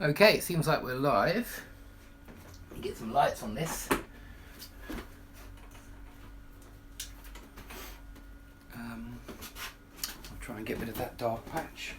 Okay, it seems like we're live. Let me get some lights on this. I'll try and get rid of that dark patch.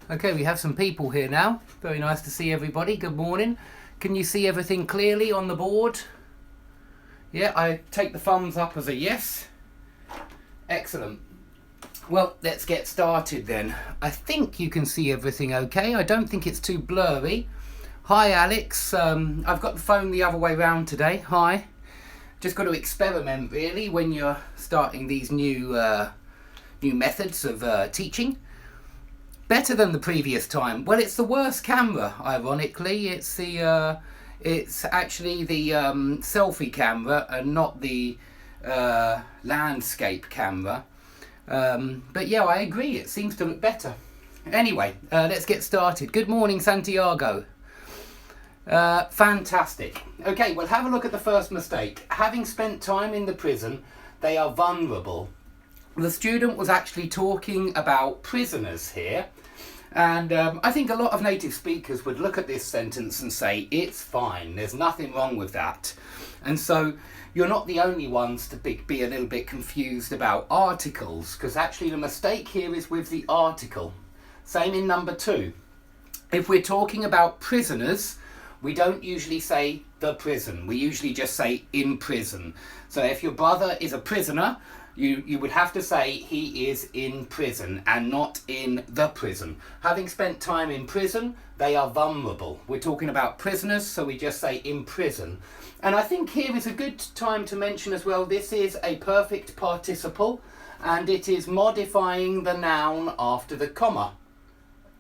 Okay, we have some people here now. Very nice to see everybody. Good morning. Can you see everything clearly on the board? Yeah, I take the thumbs up as a yes. Excellent. Well, let's get started then. I think you can see everything okay. I don't think it's too blurry. Hi, Alex. I've got the phone the other way round today. Hi. Just got to experiment, really, when you're starting these new methods of teaching. Better than the previous time. Well, it's the worst camera, ironically. It's actually the selfie camera and not the landscape camera. But yeah, I agree. It seems to look better. Anyway, let's get started. Good morning, Santiago. Fantastic. Okay, well, have a look at the first mistake. Having spent time in the prison, they are vulnerable. The student was actually talking about prisoners here, and I think a lot of native speakers would look at this sentence and say, it's fine, there's nothing wrong with that. And so you're not the only ones to be a little bit confused about articles, because actually the mistake here is with the article. Same in number 2. If we're talking about prisoners, we don't usually say the prison, we usually just say in prison. So if your brother is a prisoner, you would have to say he is in prison and not in the prison. Having spent time in prison, they are vulnerable. We're talking about prisoners, so we just say in prison. And I think here is a good time to mention as well, this is a perfect participle, and it is modifying the noun after the comma.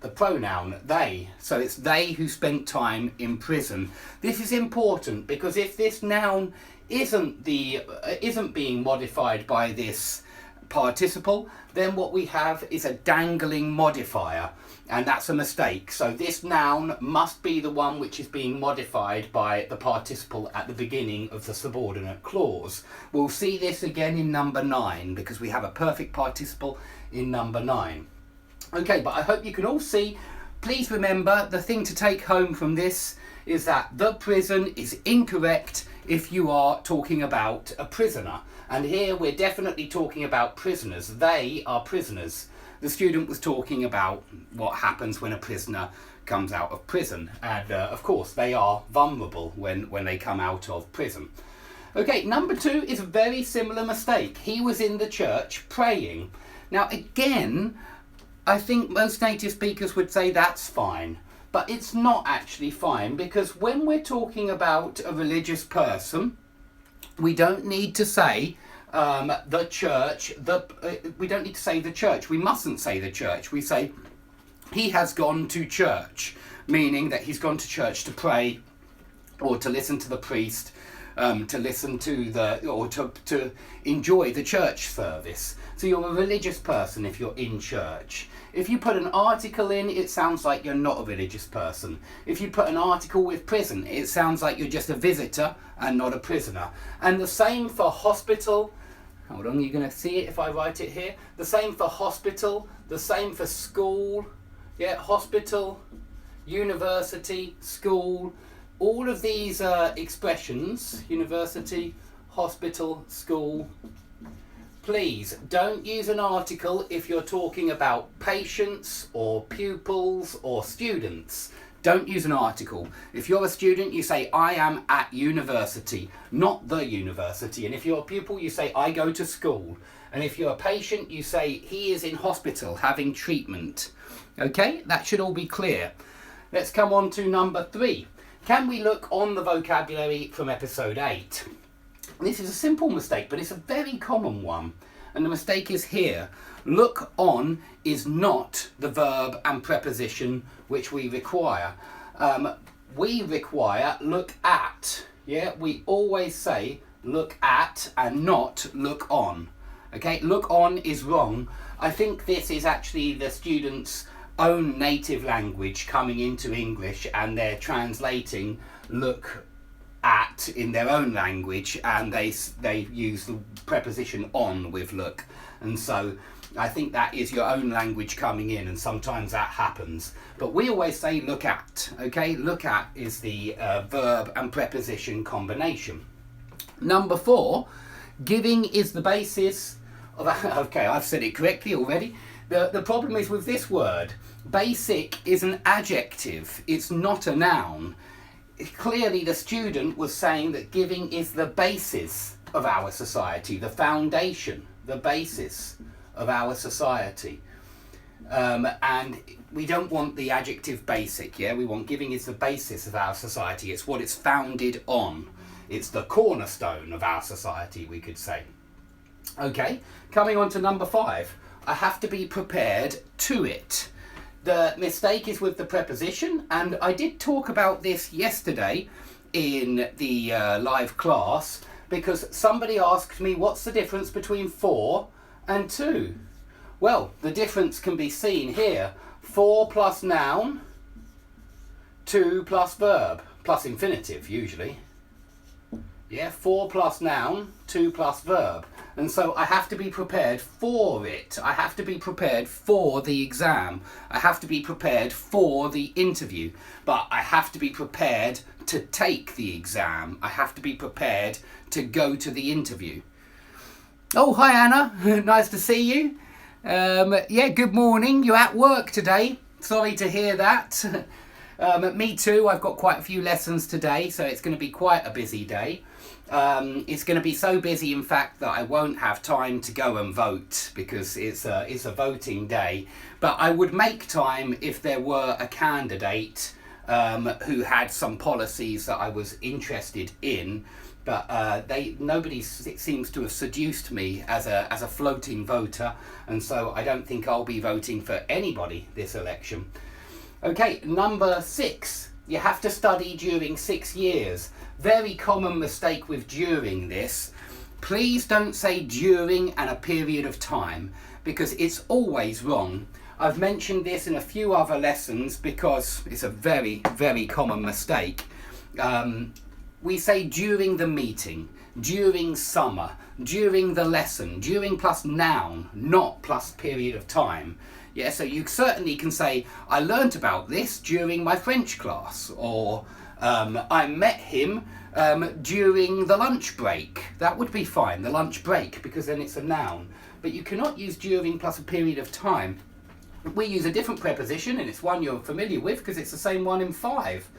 The pronoun they. So it's they who spent time in prison. This is important because if this noun isn't being modified by this participle, then what we have is a dangling modifier, and that's a mistake. So this noun must be the one which is being modified by the participle at the beginning of the subordinate clause. We'll see this again in number 9 because we have a perfect participle in number 9. Okay, but I hope you can all see. Please remember, the thing to take home from this is that the prison is incorrect if you are talking about a prisoner. And here we're definitely talking about prisoners. They are prisoners. The student was talking about what happens when a prisoner comes out of prison. And of course, they are vulnerable when they come out of prison. Okay, number 2 is a very similar mistake. He was in the church praying. Now, again, I think most native speakers would say that's fine. But it's not actually fine, because when we're talking about a religious person, we don't need to say the church. We don't need to say the church. We mustn't say the church. We say he has gone to church, meaning that he's gone to church to pray or to listen to the priest, to listen to or to enjoy the church service. So you're a religious person if you're in church. If you put an article in, it sounds like you're not a religious person. If you put an article with prison, it sounds like you're just a visitor and not a prisoner. And the same for hospital. Hold on, you're going to see it if I write it here. The same for hospital, the same for school. Yeah, hospital, university, school. All of these expressions, university, hospital, school. Please don't use an article if you're talking about patients or pupils or students. Don't use an article. If you're a student, you say, I am at university, not the university. And if you're a pupil, you say, I go to school. And if you're a patient, you say, he is in hospital having treatment. Okay, that should all be clear. Let's come on to number 3. Can we look on the vocabulary from episode 8? This is a simple mistake, but it's a very common one. And the mistake is here. Look on is not the verb and preposition which we require. We require look at. Yeah, we always say look at and not look on. Okay, look on is wrong. I think this is actually the student's own native language coming into English, and they're translating look at in their own language, and they use the preposition on with look. And so I think that is your own language coming in, and sometimes that happens. But we always say look at, okay? Look at is the verb and preposition combination. Number 4, giving is the basis of... Okay, I've said it correctly already. The problem is with this word, basic is an adjective, it's not a noun. Clearly the student was saying that giving is the basis of our society, the foundation, the basis of our society. And we don't want the adjective basic, yeah? We want giving is the basis of our society. It's what it's founded on. It's the cornerstone of our society, we could say. Okay, coming on to number 5. I have to be prepared to it. The mistake is with the preposition, and I did talk about this yesterday in the live class, because somebody asked me what's the difference between for and to. Well, the difference can be seen here. For plus noun, to plus verb, plus infinitive usually. Yeah, for plus noun, to plus verb. And so I have to be prepared for it. I have to be prepared for the exam. I have to be prepared for the interview. But I have to be prepared to take the exam. I have to be prepared to go to the interview. Oh, hi Anna. Nice to see you. Yeah, good morning. You're at work today. Sorry to hear that. Me too. I've got quite a few lessons today, so it's going to be quite a busy day. It's going to be so busy, in fact, that I won't have time to go and vote, because it's a voting day. But I would make time if there were a candidate who had some policies that I was interested in. But nobody seems to have seduced me as a floating voter, and so I don't think I'll be voting for anybody this election. Okay, number 6. You have to study during 6 years. Very common mistake with during this. Please don't say during and a period of time, because it's always wrong. I've mentioned this in a few other lessons because it's a very, very common mistake. We say during the meeting, during summer, during the lesson, during plus noun, not plus period of time. Yeah, so you certainly can say, I learnt about this during my French class, or I met him during the lunch break. That would be fine, the lunch break, because then it's a noun. But you cannot use during plus a period of time. We use a different preposition, and it's one you're familiar with because it's the same one in 5.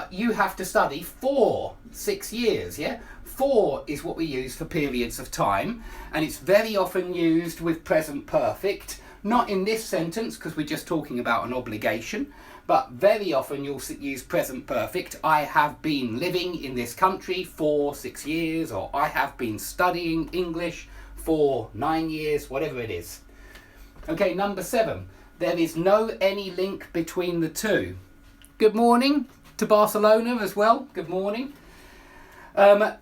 You have to study for 6 years, yeah? For is what we use for periods of time, and it's very often used with present perfect. Not in this sentence, because we're just talking about an obligation, but very often you'll use present perfect. I have been living in this country for 6 years, or I have been studying English for 9 years, whatever it is. Okay, number 7. There is no any link between the two. Good morning to Barcelona as well. Good morning.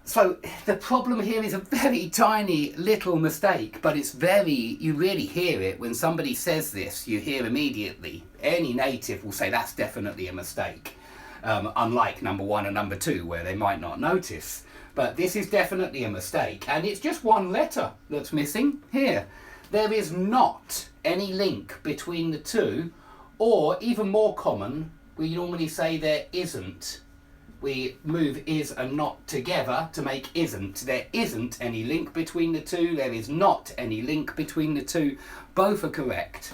So the problem here is a very tiny little mistake, but you really hear it when somebody says this. You hear immediately. Any native will say that's definitely a mistake, unlike number 1 and number 2 where they might not notice. But this is definitely a mistake, and it's just one letter that's missing here. There is not any link between the two, or even more common, we normally say there isn't. We move is and not together to make isn't. There isn't any link between the two. There is not any link between the two. Both are correct.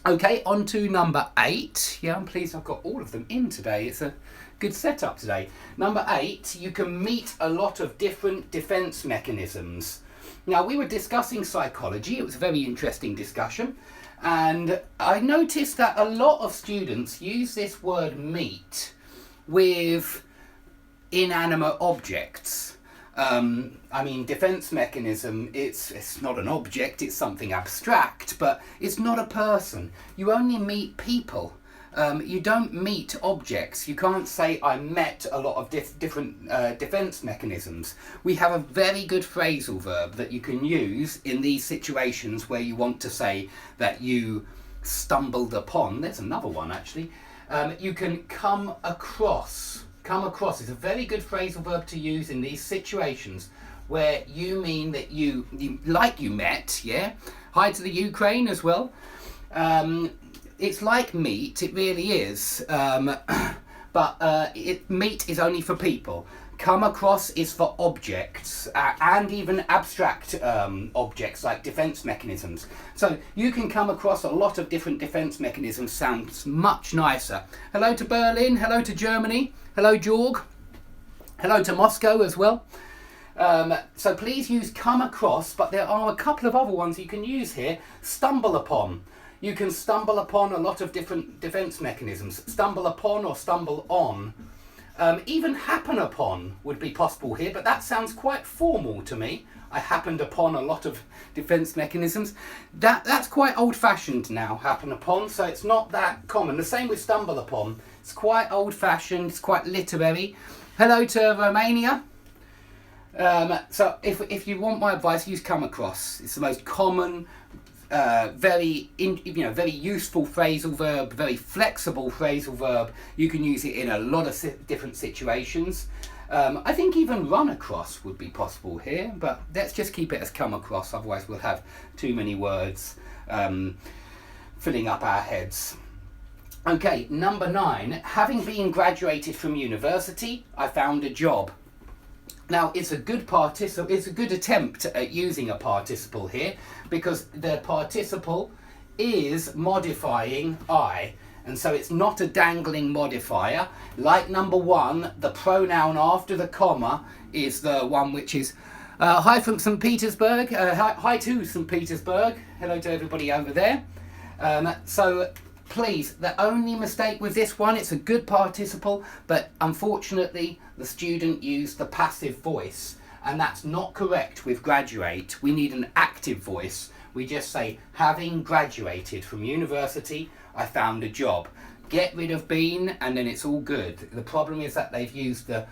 Okay, on to number 8. Yeah, I'm pleased I've got all of them in today. It's a good setup today. Number 8, you can meet a lot of different defense mechanisms. Now, we were discussing psychology. It was a very interesting discussion. And I noticed that a lot of students use this word meet with inanimate objects. I mean, defense mechanism, it's not an object, it's something abstract, but it's not a person. You only meet people. you don't meet objects. You can't say I met a lot of different defence mechanisms. We have a very good phrasal verb that you can use in these situations where you want to say that you stumbled upon. There's another one actually. You can come across. Come across is a very good phrasal verb to use in these situations where you mean that you met, yeah? Hi to the Ukraine as well. It's like meet, it really is, but meet is only for people. Come across is for objects, and even abstract objects like defence mechanisms. So you can come across a lot of different defence mechanisms, sounds much nicer. Hello to Berlin, hello to Germany, hello Jorg, hello to Moscow as well. So please use come across, but there are a couple of other ones you can use here. Stumble upon. You can stumble upon a lot of different defence mechanisms. Stumble upon or stumble on. Even happen upon would be possible here, but that sounds quite formal to me. I happened upon a lot of defence mechanisms. That's quite old-fashioned now, happen upon, so it's not that common. The same with stumble upon. It's quite old-fashioned, it's quite literary. Hello to Romania. So if you want my advice, use come across. It's the most common, very useful phrasal verb, very flexible phrasal verb. You can use it in a lot of different situations. I think even run across would be possible here, but let's just keep it as come across, otherwise we'll have too many words filling up our heads. Okay, number 9, having been graduated from university, I found a job. Now, it's a good attempt at using a participle here, because the participle is modifying I, and so it's not a dangling modifier. Like number 1, the pronoun after the comma is the one which is hi from St. Petersburg, hi to St. Petersburg, hello to everybody over there. So please, the only mistake with this one, it's a good participle, but unfortunately the student used the passive voice, and that's not correct with graduate. We need an active voice. We just say, having graduated from university, I found a job. Get rid of been, and then it's all good. The problem is that they've used the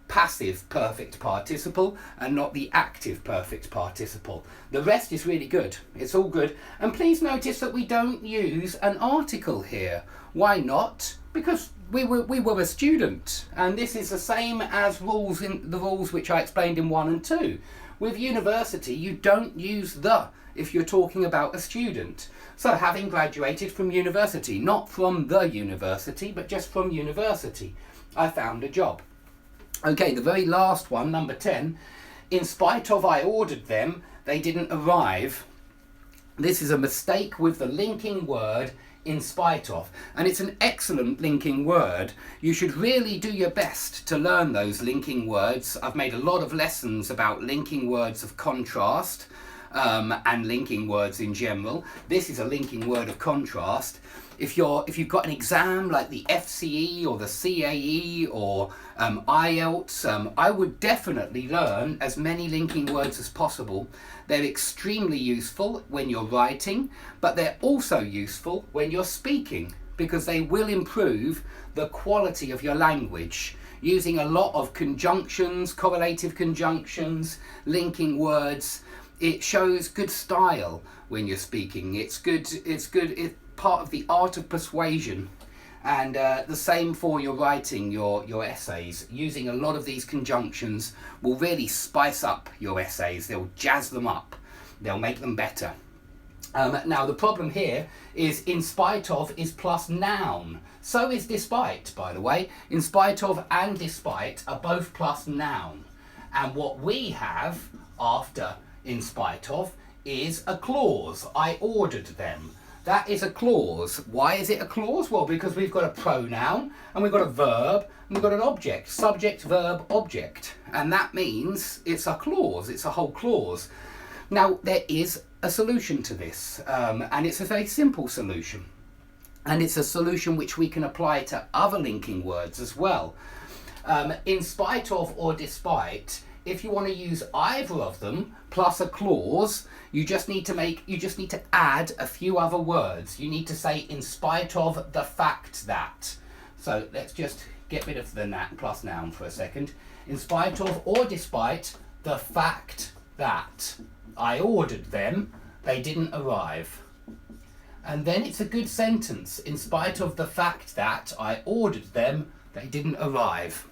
passive perfect participle and not the active perfect participle. The rest is really good. It's all good. And please notice that we don't use an article here. Why not? Because we were a student, and this is the same as rules in the rules which I explained in 1 and 2. With university, you don't use the if you're talking about a student. So having graduated from university, not from the university, but just from university, I found a job. Okay, the very last one, number 10, in spite of I ordered them, they didn't arrive. This is a mistake with the linking word in spite of, and it's an excellent linking word. You should really do your best to learn those linking words. I've made a lot of lessons about linking words of contrast and linking words in general. This is a linking word of contrast. If you've got an exam like the FCE or the CAE or IELTS, I would definitely learn as many linking words as possible. They're extremely useful when you're writing, but they're also useful when you're speaking, because they will improve the quality of your language. Using a lot of conjunctions, correlative conjunctions, linking words, it shows good style when you're speaking. It's part of the art of persuasion, and the same for your writing your essays. Using a lot of these conjunctions will really spice up your essays. They'll jazz them up, they'll make them better. Now the problem here is in spite of is plus noun. So is despite, by the way. In spite of and despite are both plus noun, and what we have after in spite of is a clause. I ordered them. That is a clause. Why is it a clause? Well, because we've got a pronoun and we've got a verb and we've got an object. Subject, verb, object. And that means it's a clause. It's a whole clause. Now, there is a solution to this, and it's a very simple solution. And it's a solution which we can apply to other linking words as well. In spite of or despite if you want to use either of them plus a clause, you just need to add a few other words. You need to say in spite of the fact that. So let's just get rid of the plus noun for a second. In spite of or despite the fact that I ordered them, they didn't arrive. And then it's a good sentence. In spite of the fact that I ordered them, they didn't arrive.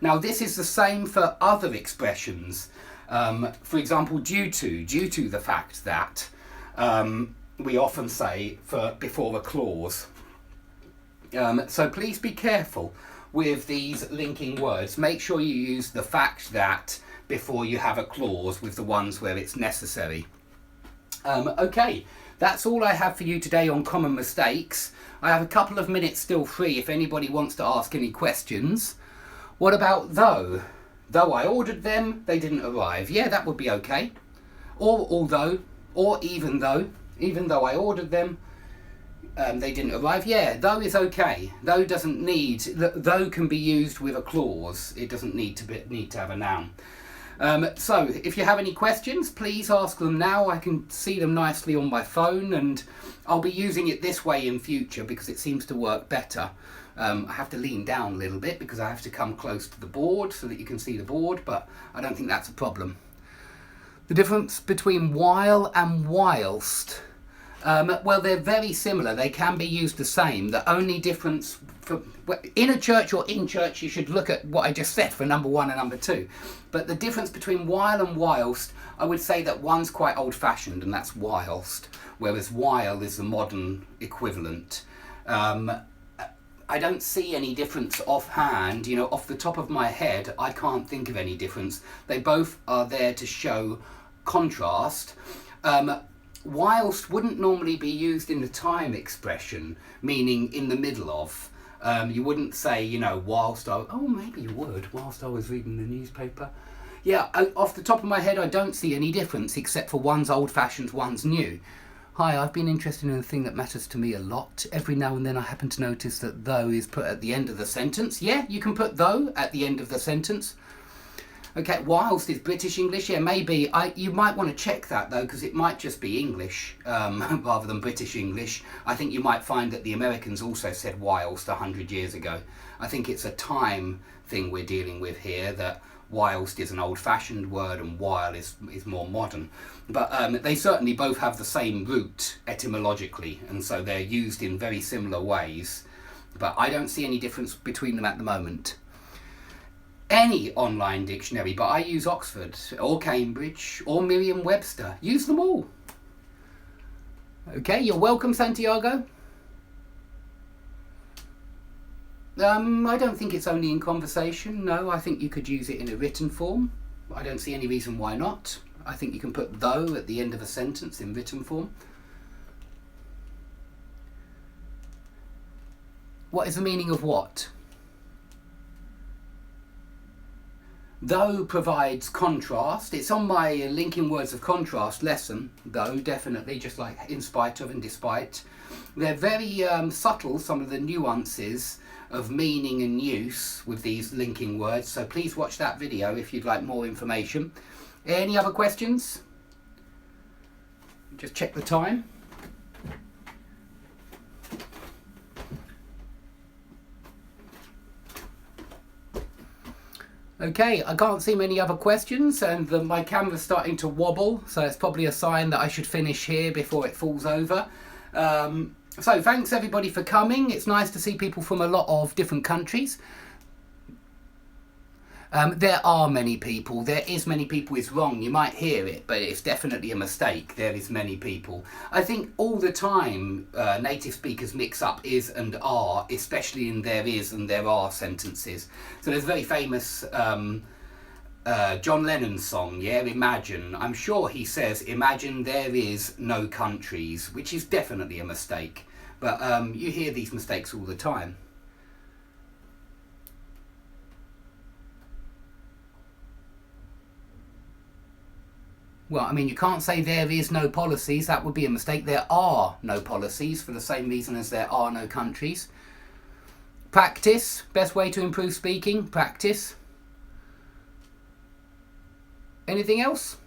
Now this is the same for other expressions. For example, due to the fact that, we often say before a clause. So please be careful with these linking words. Make sure you use the fact that before you have a clause with the ones where it's necessary. Okay, that's all I have for you today on common mistakes. I have a couple of minutes still free if anybody wants to ask any questions. What about though? Though I ordered them, they didn't arrive. Yeah, that would be okay. Or although, or even though I ordered them, they didn't arrive. Yeah, though is okay. Though can be used with a clause. It doesn't need to have a noun. So if you have any questions, please ask them now. I can see them nicely on my phone, and I'll be using it this way in future because it seems to work better. I have to lean down a little bit because I have to come close to the board so that you can see the board, but I don't think that's a problem. The difference between while and whilst. Well, they're very similar. They can be used the same. The only difference in a church or in church, you should look at what I just said for number 1 and number 2. But the difference between while and whilst, I would say that one's quite old-fashioned, and that's whilst, whereas while is the modern equivalent. I don't see any difference offhand. Off the top of my head, I can't think of any difference. They both are there to show contrast. Whilst wouldn't normally be used in the time expression, meaning in the middle of. You wouldn't say, whilst maybe you would, whilst I was reading the newspaper. Yeah, off the top of my head, I don't see any difference, except for one's old-fashioned, one's new. Hi, I've been interested in a thing that matters to me a lot. Every now and then I happen to notice that though is put at the end of the sentence. Yeah, you can put though at the end of the sentence. Okay, whilst is British English. Yeah, maybe. You might want to check that though, because it might just be English rather than British English. I think you might find that the Americans also said whilst 100 years ago. I think it's a time thing we're dealing with here, that whilst is an old-fashioned word and while is more modern. But they certainly both have the same root etymologically, and so they're used in very similar ways. But I don't see any difference between them at the moment. Any online dictionary, but I use Oxford or Cambridge or Merriam-Webster. Use them all. Okay, you're welcome, Santiago. I don't think it's only in conversation. No, I think you could use it in a written form. I don't see any reason why not. I think you can put though at the end of a sentence in written form. What is the meaning of what? Though provides contrast. It's on my linking words of contrast lesson, though, definitely, just like in spite of and despite. They're very subtle, some of the nuances of meaning and use with these linking words, so please watch that video if you'd like more information. Any other questions? Just check the time. Okay, I can't see many other questions, and my camera's starting to wobble, so it's probably a sign that I should finish here before it falls over. So thanks everybody for coming. It's nice to see people from a lot of different countries. There are many people. There is many people is wrong. You might hear it, but it's definitely a mistake. There is many people. I think all the time native speakers mix up is and are, especially in there is and there are sentences. So there's a very famous John Lennon song, yeah, Imagine. I'm sure he says, imagine there is no countries, which is definitely a mistake. But you hear these mistakes all the time. Well, I mean, you can't say there is no policies. That would be a mistake. There are no policies for the same reason as there are no countries. Practice. Best way to improve speaking. Practice. Anything else?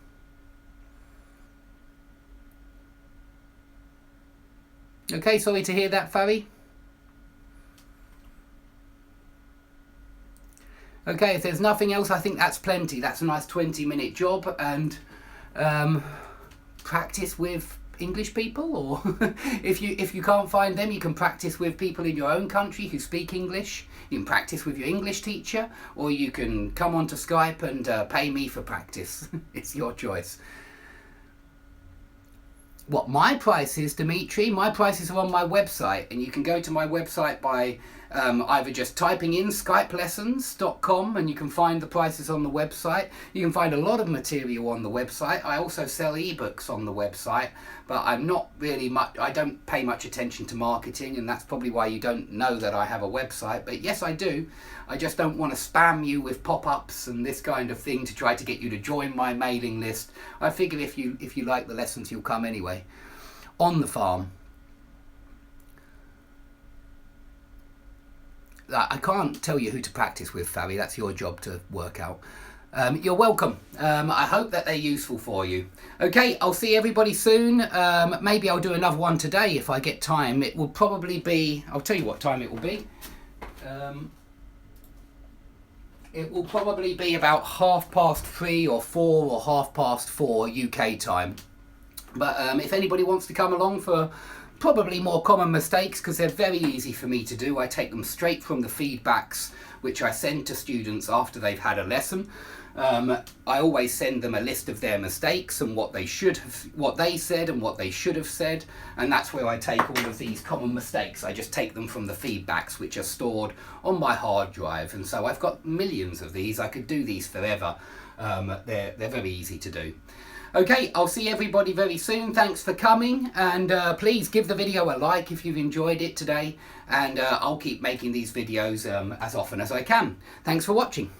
Okay, sorry to hear that, Farry. Okay, if there's nothing else, I think that's plenty. That's a nice 20-minute job, and practice with English people, or if you can't find them, you can practice with people in your own country who speak English. You can practice with your English teacher, or you can come onto Skype and pay me for practice. It's your choice. What my price is, Dimitri, my prices are on my website, and you can go to my website by either just typing in skypelessons.com, and you can find the prices on the website. You can find a lot of material on the website. I also sell ebooks on the website, but I'm not really much, I don't pay much attention to marketing, and that's probably why you don't know that I have a website. But yes, I do. I just don't want to spam you with pop-ups and this kind of thing to try to get you to join my mailing list. I figure if you like the lessons, you'll come anyway. On the farm. I can't tell you who to practice with, Farry. That's your job to work out. You're welcome. I hope that they're useful for you. Okay, I'll see everybody soon. Maybe I'll do another one today if I get time. It will probably be, I'll tell you what time it will be. It will probably be about 3:30 or 4 or 4:30 UK time. But if anybody wants to come along for probably more common mistakes, because they're very easy for me to do. I take them straight from the feedbacks which I send to students after they've had a lesson. I always send them a list of their mistakes and what they said and what they should have said, and that's where I take all of these common mistakes. I just take them from the feedbacks which are stored on my hard drive, and so I've got millions of these. I could do these forever. They're very easy to do. Okay, I'll see everybody very soon. Thanks for coming, and please give the video a like if you've enjoyed it today, and I'll keep making these videos as often as I can. Thanks for watching.